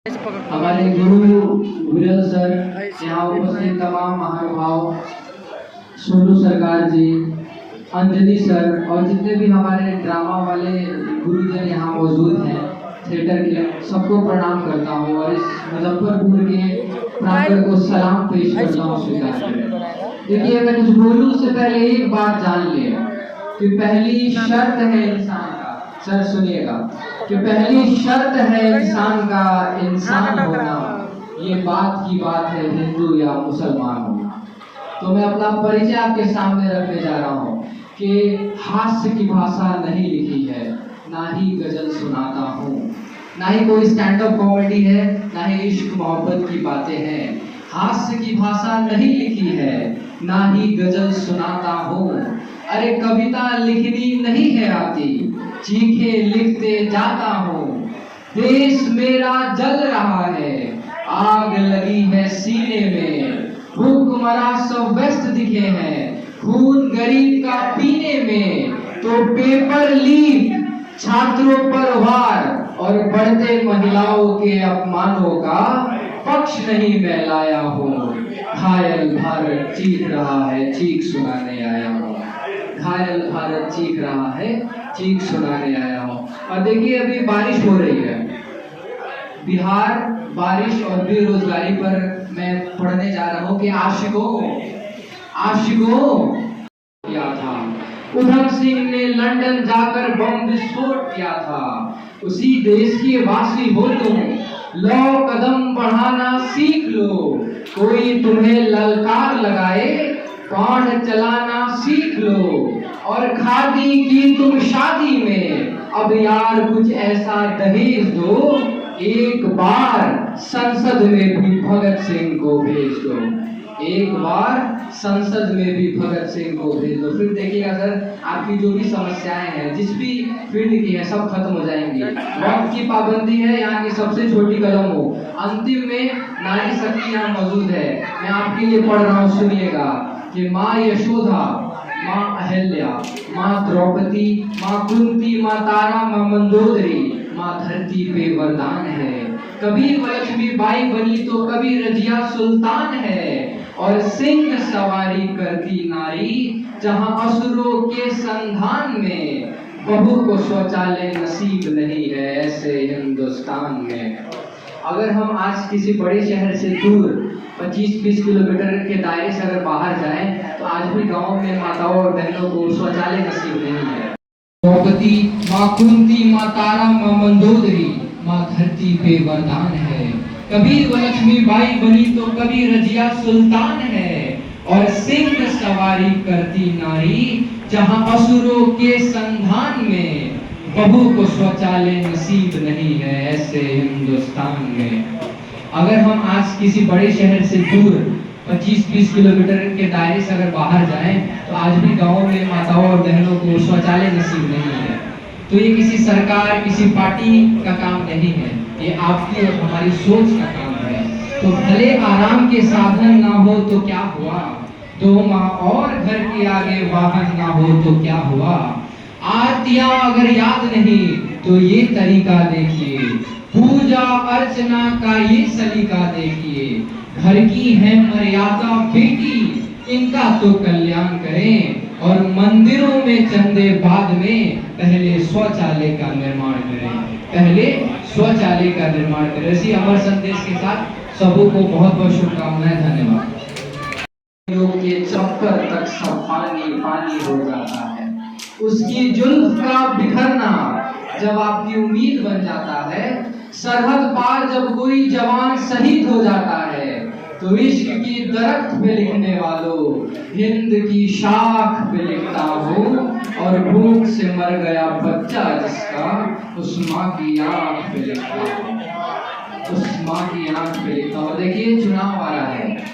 हमारे गुरु विरल सर, यहाँ उपस्थित तमाम महानुभाव, सोनू सरकार जी, अंजलि सर और जितने भी हमारे ड्रामा वाले गुरुजन यहाँ मौजूद हैं थिएटर के, सबको प्रणाम करता हूँ और इस मुजफ्फरपुर के प्रांगण को सलाम पेश करता हूँ स्वीकार करें। देखिए, मैं कुछ बोलूँ उससे पहले एक बात जान ले कि पहली शर्त है इंसान का, सर सुनिएगा, कि पहली शर्त है इंसान का इंसान होना, ये बात की बात है हिंदू या मुसलमान होना। तो मैं अपना परिचय आपके सामने रखने जा रहा हूँ कि हास्य की भाषा नहीं लिखी है, ना ही गजल सुनाता हूँ, ना ही कोई स्टैंड अप कॉमेडी है, ना ही इश्क मोहब्बत की बातें हैं। हास्य की भाषा नहीं लिखी है, ना ही गजल सुनाता हूँ। अरे कविता लिखनी नहीं है आती, चीखे लिखते जाता हूँ। देश मेरा जल रहा है, आग लगी है सीने में, भूखमरा सब व्यस्त दिखे हैं, खून गरीब का पीने में। तो पेपर लीक, छात्रों पर वार और बढ़ते महिलाओं के अपमानों का पक्ष नहीं मैं लाया हूँ। घायल भारत चीख रहा है, चीख सुनाने आया हूँ। घायल भारत चीख रहा है, चीख सुनाने आया हूँ। और देखिए, अभी बारिश हो रही है बिहार, बारिश और बेरोजगारी पर मैं पढ़ने जा रहा हूँ कि आशिकों किया था। उधम सिंह ने लंदन जाकर बम विस्फोट किया था। उसी देश के वासी हो तुम, लो कदम बढ़ाना सीख लो। कोई तुम्हें ललकार लगाए, बाण चलाना सीख लो। और खादी की तुम शादी में अब यार कुछ ऐसा दहेज दो, एक बार संसद में भी भगत सिंह को भेज दो। एक बार संसद में भी भगत सिंह को भेज दो। फिर देखिएगा सर, आपकी जो भी समस्याएं हैं, जिस भी फील्ड की है, सब खत्म हो जाएंगी। वक्त की पाबंदी है, यहाँ की सबसे छोटी कलम हो। अंतिम में नारी शक्ति यहाँ मौजूद है। मैं आपके लिए पढ़ रहा हूँ, सुनिएगा कि माँ यशोदा, माँ अहिल्या, माँ द्रौपदी, माँ कुंती, माँ तारा, माँ मंदोदरी, माँ धरती पे वरदान है। कभी वो लक्ष्मीबाई बनी तो कभी रजिया सुल्तान है। और सिंह सवारी करती नारी, जहाँ असुरों के संधान में, बहू को शौचालय नसीब नहीं है ऐसे हिंदुस्तान में। अगर हम आज किसी बड़े शहर से दूर 25-20 किलोमीटर के दायरे से अगर बाहर जाएं, तो आज भी गांव में माताओं और बहनों को शौचालय नसीब नहीं है। द्रौपदी, माँ कुंती, माँ तारा, माँ मंदोदरी, माँ धरती पे वरदान है। कभी वो लक्ष्मीबाई बनी तो कभी रजिया सुल्तान है। और सिंह सवारी करती नारी, जहाँ असुरों के संधान में, बहू को शौचालय नसीब नहीं है ऐसे हिंदुस्तान में। अगर हम आज किसी बड़े शहर से दूर 25-20 किलोमीटर के दायरे से अगर बाहर जाएं, तो आज भी गांव में माताओं और बहनों को शौचालय नसीब नहीं है। तो ये किसी सरकार, किसी पार्टी का काम नहीं है, ये आपकी और हमारी सोच का काम है। तो भले आराम के साधन ना हो तो क्या हुआ, 2 माह और घर के आगे वाहन ना हो तो क्या हुआ। आरतियां अगर याद नहीं तो ये तरीका देखिए, पूजा अर्चना का ये सलीका देखिए। घर की है मर्यादा बेटी, इनका तो कल्याण करें। और मंदिरों में चंदे बाद में पहले शौचालय का निर्माण करें, पहले शौचालय का निर्माण करें। इसी अमर संदेश के साथ सबों को बहुत बहुत शुभकामनाएं। धन्यवाद। के चक्कर तक सब पानी पानी हो जाता है। उसकी जुल्फ का बिखरना जब आपकी उम्मीद बन जाता है। सरहद पार जब कोई जवान शहीद हो जाता है, तो इश्क की दरख्त पे लिखने वालों, हिंद की शाख पे लिखता हूँ। और भूख से मर गया बच्चा जिसका, उस माँ की आँख पे लिखता हूँ, उस माँ की आँख पे लिखता हूँ। देखिए, चुनाव आ रहा है,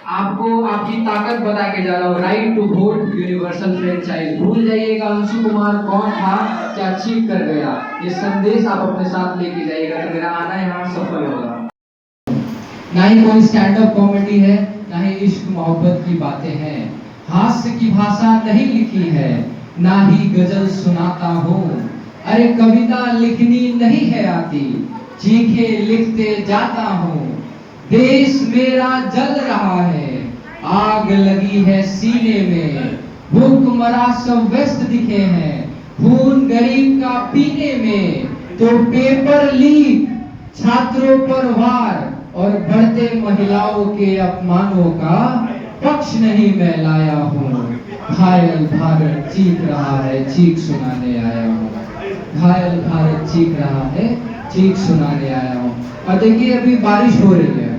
आपको आपकी ताकत बता के जा रहा हूँ। Right to vote, universal franchise. भूल जाइएगा अंशु कुमार कौन था, क्या अचीव कर गया, ये संदेश आप अपने साथ लेके जाइएगा, तो मेरा आना यहाँ सफल होगा। ना ही कोई स्टैंड अप कॉमेडी है, ना ही इश्क मोहब्बत की बातें हैं। हास्य की भाषा नहीं लिखी है, ना ही गजल सुनाता हूँ। अरे कविता लिखनी नहीं है आती, चीखे लिखते जाता हूँ, देश मेरा जल रहा है, आग लगी है सीने में, भूखमरा सब व्यस्त दिखे हैं, खून गरीब का पीने में, तो पेपर लीक, छात्रों पर वार और बढ़ते महिलाओं के अपमानों का पक्ष नहीं मैं लाया हूँ। घायल भारत चीख रहा है, चीख सुनाने आया हूँ। घायल भारत चीख रहा है, चीख सुनाने आया हूँ। और देखिए अभी बारिश हो रही है,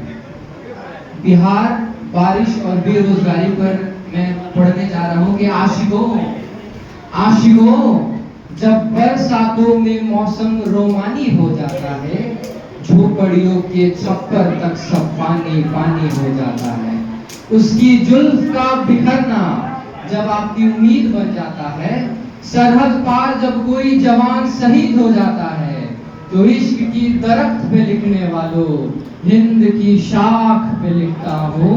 बिहार बारिश और बेरोजगारी पर मैं पढ़ने जा रहा हूँ कि आशिकों जब बरसातों में मौसम रोमानी हो जाता है, झोपड़ियों के छप्पर तक सब पानी पानी हो जाता है। उसकी जुल्फ का बिखरना जब आपकी उम्मीद बन जाता है, सरहद पार जब कोई जवान शहीद हो जाता है, तो इश्क की दरख्त पे लिखने वालों, हिंद की शाख पे लिखता हूँ,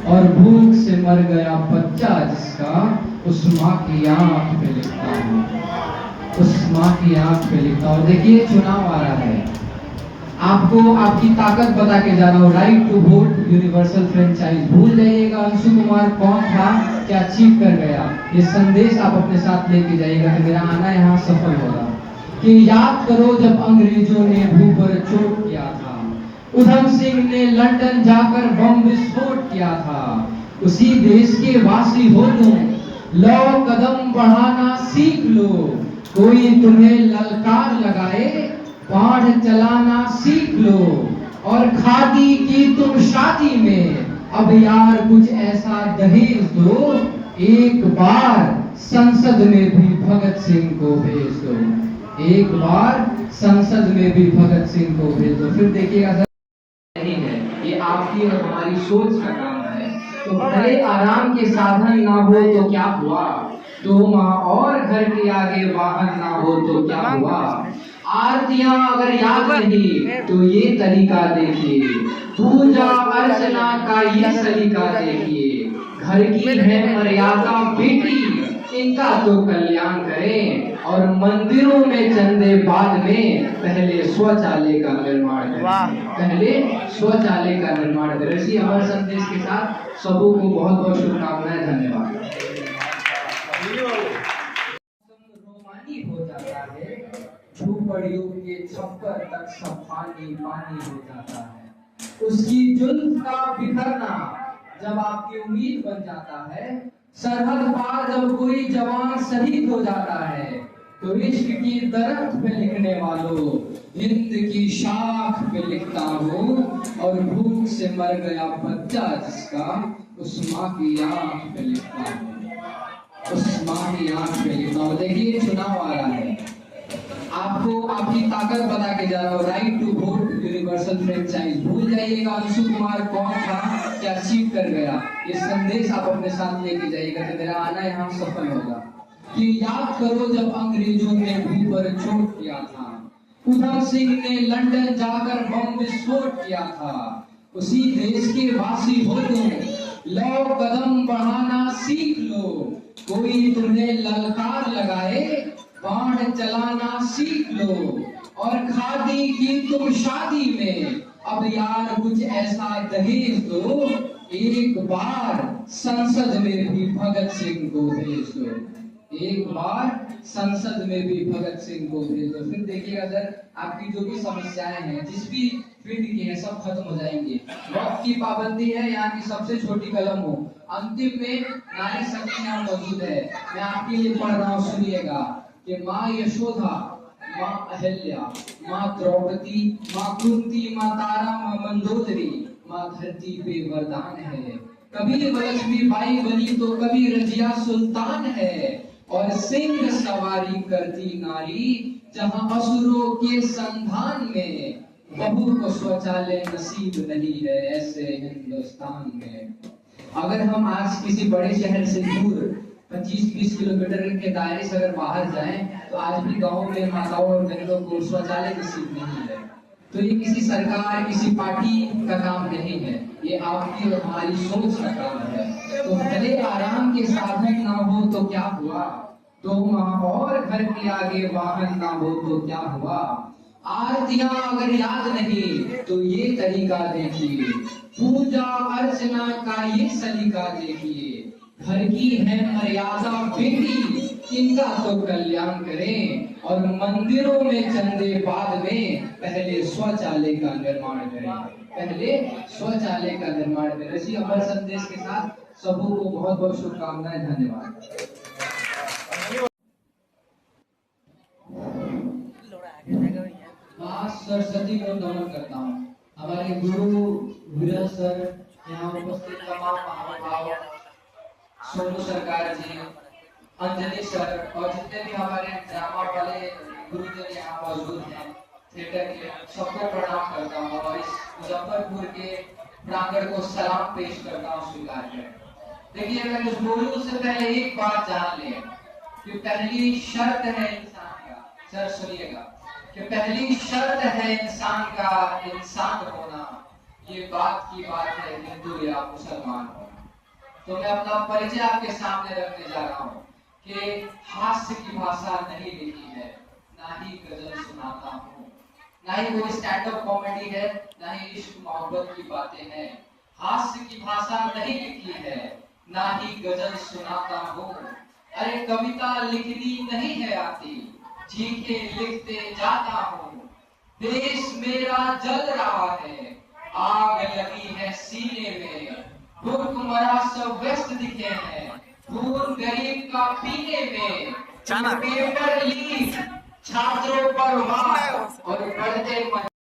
और भूख से मर गया बच्चा जिसका, उस माँ की आंख पे लिखता हूँ, उस माँ की आंख पे लिखता हूँ। देखिए चुनाव आ रहा है, आपको आपकी ताकत बता के जा रहा हूँ। Right to vote, universal franchise, भूल जाइएगा अंशु कुमार कौन था, क्या अचीव कर गया, ये संदेश आप अपने साथ लेके जाइएगा कि मेरा आना यहाँ सफल होगा। कि याद करो जब अंग्रेजों ने भू पर चोट किया था, उधम सिंह ने लंदन जाकर बम विस्फोट किया था, उसी देश के वासी हो तुम, लो कदम बढ़ाना सीख लो, कोई तुम्हें ललकार लगाए, बाढ़ चलाना सीख लो, और खादी की तुम शादी में अब यार कुछ ऐसा दहेज दो, एक बार संसद में भी भगत सिंह को भेज दो, एक बार संसद में भी भगत सिंह को भेज दो। फिर देखिएगा सर, नहीं है ये आपकी और हमारी सोच का काम है। तो भले आराम के साधन ना हो तो क्या हुआ, 2 माह और घर के आगे वाहन ना हो तो क्या हुआ, आरतियां अगर याद नहीं तो ये तरीका देखिए, पूजा अर्चना का ये सलीका देखिए, घर की है मर्यादा बेटी, इनका तो कल्याण करें, और मंदिरों में चंदे बाद में पहले शौचालय का निर्माण करें, पहले शौचालय का निर्माण करें। इसी अमर संदेश के साथ सबों को बहुत बहुत शुभकामनाएं, धन्यवाद। रोमानी हो जाता है, झोपड़ियों के छप्पर तक सब पानी पानी हो जाता है, उसकी जुल्फ का बिखरना जब आपकी उम्मीद बन जाता है, सरहद पार जब कोई जवान शहीद हो जाता है, तो इश्क की दरख्त पे लिखने वालों, हिंद की शाख पे लिखता हूँ, और भूख से मर गया बच्चा जिसका, उस माँ की आंख पे लिखता हूँ, उस माँ की आंख पे लिखता हूँ। देखिए चुनाव आ रहा है, आपको आपकी ताकत बता के जा रहा हूँ। Right to vote, universal franchise, भूल जाइएगा अंशु कुमार कौन था, क्या अचीव कर गया, ये संदेश आप अपने साथ लेके जाइएगा कि मेरा आना यहाँ सफल होगा। कि याद करो जब अंग्रेजों ने भू पर चोट किया था, उधम सिंह ने लंदन जाकर बम विस्फोट किया था, उसी देश के वासी हो तुम, लो कदम बढ़ाना सीख लो, कोई तुम्हें ललकार लगाए, बाढ़ चलाना सीख लो, और खादी की तुम शादी में अब यार कुछ ऐसा दहेज दो, एक बार संसद में भी भगत सिंह को भेज दो, एक बार संसद में भी भगत सिंह को भेज दो। फिर देखिएगा सर, आपकी जो भी समस्याएं हैं, जिस भी फील्ड की है, सब खत्म हो जाएंगे। वक्त की पाबंदी है, यहाँ की सबसे छोटी कलम हो, अंतिम में नारी शक्ति यहाँ मौजूद है। मैं आपके लिए पढ़ रहा हूँ, सुनिएगा कि माँ यशोदा, माँ अहिल्या, माँ द्रौपदी, माँ कुंती, माँ तारा, माँ मंदोदरी, माँ धरती पे वरदान है, कभी लक्ष्मी बाई बनी तो कभी रजिया सुल्तान है, और सिंह सवारी करती नारी, जहाँ असुरों के संधान में बहू को शौचालय नसीब नहीं है, ऐसे हिंदुस्तान में। अगर हम आज किसी बड़े शहर से दूर 25-20 किलोमीटर के दायरे से अगर बाहर जाएं, तो आज भी गाँव में माताओं और बहनों को शौचालय नसीब नहीं है। तो ये किसी सरकार, किसी पार्टी का काम नहीं है, ये आपकी और हमारी सोच का काम है। तो भले आराम के साधन ना हो तो क्या हुआ, 2 माह और घर के आगे वाहन ना हो तो क्या हुआ, आरतियां अगर याद नहीं तो ये तरीका देखिए, पूजा अर्चना का ये सलीका देखिए, घर की है मर्यादा बेटी, इनका तो कल्याण करें, और मंदिरों में चंदे बाद में पहले शौचालय का निर्माण करें, पहले शौचालय का निर्माण करें। इसी अमर संदेश के साथ सबों को बहुत बहुत शुभकामनाएं। धन्यवाद। सरस्वती को नमन करता हूँ। हमारे गुरु वीर सर, यहाँ उपस्थित तमाम महानुभाव, सोनू सरकार जी, अंजलि सर और जितने भी हमारे ड्रामा वाले गुरुजन यहाँ मौजूद हैं थिएटर के, सबको प्रणाम करता हूँ और इस मुजफ्फरपुर के प्रांगण को सलाम पेश करता हूँ, स्वीकार करें। देखिए, मैं कुछ बोलूं उससे पहले एक बात जान लें कि पहली शर्त है इंसान का, सर सुनिएगा, कि पहली शर्त है इंसान का इंसान होना, ये बात की बात है हिंदू या मुसलमान होना। तो मैं अपना परिचय आपके सामने रखने जा रहा हूँ कि हास्य की भाषा नहीं लिखी है, ना ही गजल सुनाता हूँ, ना ही कोई स्टैंड अप कॉमेडी है, ना ही इश्क मोहब्बत की बातें हैं। हास्य की भाषा नहीं लिखी है, ना ही गजल सुनाता हूँ। अरे कविता लिखनी नहीं है आती, चीखे लिखते जाता हूँ। देश मेरा जल रहा है, आग लगी है सीने में, भूखमरा सब व्यस्त दिखे हैं, खून गरीब का पीने में। पेपर लीक, छात्रों पर वार और बढ़ते